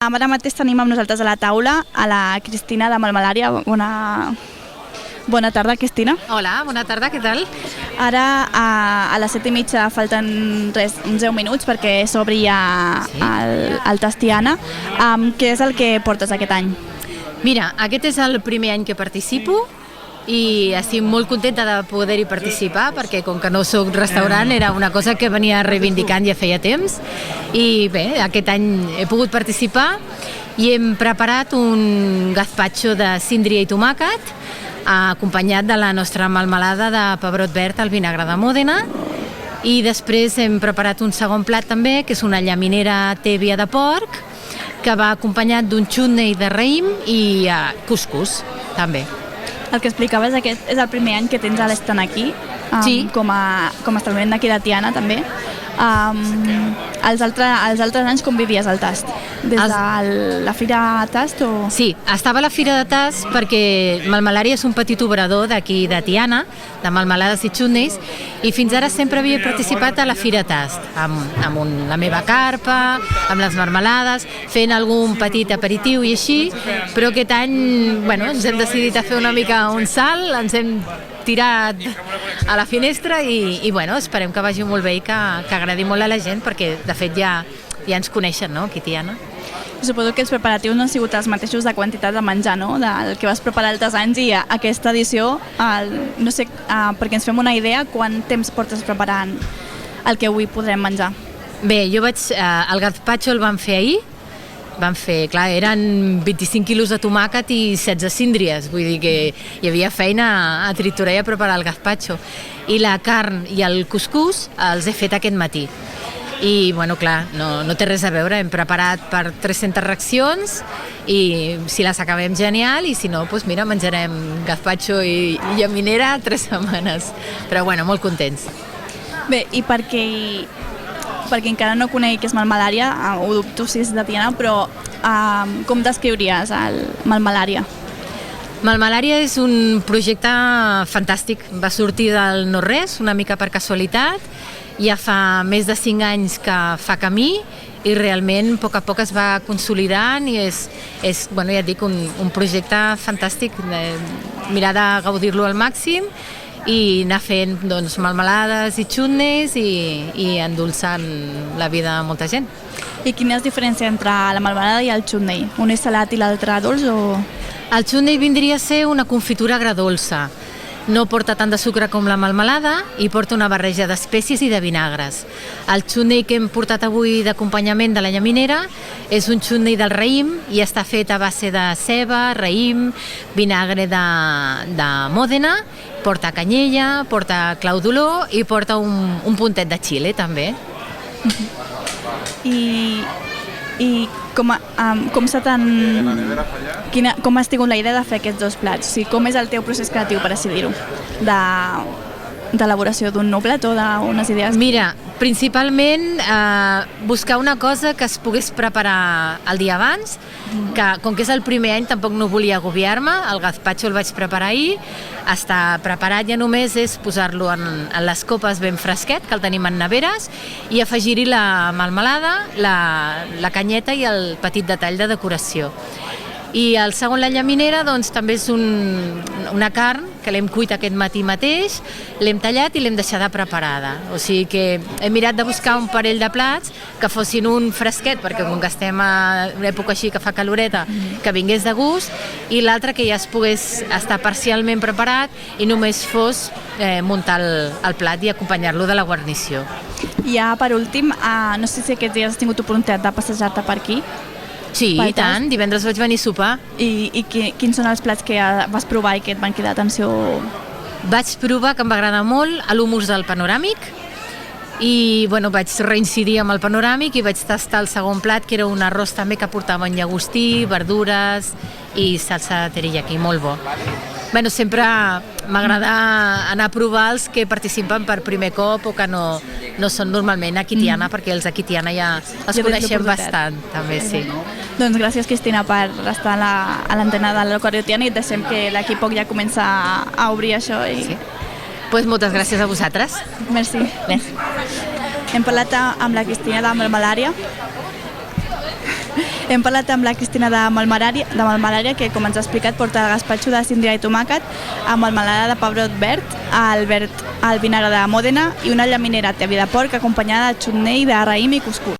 Ara mateix tenim amb nosaltres a la taula a la Cristina de Melmelària. Bona tarda, Cristina. Hola, bona tarda, què tal? Ara a les 7:30 falten uns 10 minuts perquè s'obri ja el Tastiana. Què és el que portes aquest any? Mira, aquest és el primer any que participo i estic molt contenta de poder-hi participar perquè com que no soc restaurant era una cosa que venia reivindicant ja feia temps i bé, aquest any he pogut participar i hem preparat un gazpacho de síndria i tomàquet acompanyat de la nostra melmelada de pebrot verd al vinagre de Mòdena i després hem preparat un segon plat també que és una llaminera tèbia de porc que va acompanyat d'un chutney de raïm i cuscús també. El que explicaves, aquest és el primer any que tens l'estand aquí, sí. com a establiment d'aquí de Tiana també. Els altres anys com vivies el tast? Des de la Fira Tast o...? Sí, estava a la Fira de Tast perquè Melmelària és un petit obrador d'aquí de Tiana, de melmelades i chutneys, i fins ara sempre havia participat a la Fira Tast, amb la meva carpa, amb les melmelades, fent algun petit aperitiu i així, però aquest any ens hem decidit a fer una mica un salt, ens hem tirat a la finestra i esperem que vagi molt bé i que agradi molt a la gent perquè de fet ja ens coneixen, no, aquí Tiana. Suposo que els preparatius no han sigut els mateixos de quantitat de menjar, no?, del que vas preparar altres anys i aquesta edició, no sé, perquè ens fem una idea, quant temps portes preparant el que avui podrem menjar? Bé, el gazpacho el vam fer ahir, eren 25 quilos de tomàquet i 16 síndries, vull dir que hi havia feina a triturar i a preparar el gazpacho. I la carn i el cuscús els he fet aquest matí. I, no té res a veure, hem preparat per 300 racions i si les acabem genial i si no, menjarem gazpacho i llaminera 3 setmanes. Però, molt contents. Bé, i perquè encara no conegui què és Melmelària, ho dubto si és de Tiana, però com descriuries el Melmelària? Melmelària és un projecte fantàstic. Va sortir del no-res, una mica per casualitat. Ja fa més de 5 anys que fa camí i realment a poc es va consolidant i és ja et dic, un projecte fantàstic. Mirar de gaudir-lo al màxim i anar fent melmelades i chutneys i endolçant la vida de molta gent. I quina és la diferència entre la melmelada i el chutney? Un és salat i l'altre dolç o...? El chutney vindria a ser una confitura agredolça. No porta tant de sucre com la melmelada i porta una barreja d'espècies i de vinagres. El chutney que hem portat avui d'acompanyament de la llaminera és un chutney del raïm i està fet a base de ceba, raïm, vinagre de Mòdena, porta canyella, porta clau d'olor i porta un puntet de xile també. I com has tingut la idea de fer aquests dos plats? O sigui, com és el teu procés creatiu, per així dir-ho, d'elaboració d'un nou plat o d'unes idees? Mira, principalment buscar una cosa que es pogués preparar el dia abans, que com que és el primer any tampoc no volia agobiar-me, el gazpacho el vaig preparar ahir, està preparat, ja només és posar-lo en les copes ben fresquet, que el tenim en neveres, i afegir-hi la melmelada, la canyeta i el petit detall de decoració. I el segon, la llaminera, també és una carn que l'hem cuit aquest matí mateix, l'hem tallat i l'hem deixada preparada. O sigui que he mirat de buscar un parell de plats que fossin un fresquet, perquè com que estem a una època així que fa caloreta, que vingués de gust, i l'altre que ja es pogués estar parcialment preparat i només fos muntar el plat i acompanyar-lo de la guarnició. I ja per últim, no sé si aquests dies has tingut oportunitat de passejar-te per aquí. Sí, i tant. Divendres vaig venir a sopar. I quins són els plats que vas provar i que et van cridar atenció? Vaig provar, que em va agradar molt, l'humus del panoràmic i vaig reincidir amb el panoràmic i vaig tastar el segon plat, que era un arròs també que portava llagostí, verdures i salsa de teriyaki, molt bo. Sempre m'agrada anar a provar els que participen per primer cop o que no són normalment aquí Tiana, perquè els aquí Tiana ja els coneixem bastant, també, sí. Doncs gràcies, Cristina, per estar a l'antena de l'Aquari Tiana i deixem que d'aquí poc ja comença a obrir això. Doncs moltes gràcies a vosaltres. Merci. Hem parlat amb la Cristina de Melmelària Hem parlat amb la Cristina de Malmalaria, que com ens ha explicat porta el gaspatxo de síndria i tomàquet amb melmelada de pebrot verd, el vinagre de Mòdena i una llaminera tèbia de porc acompanyada de xutney de raïm i cuscús.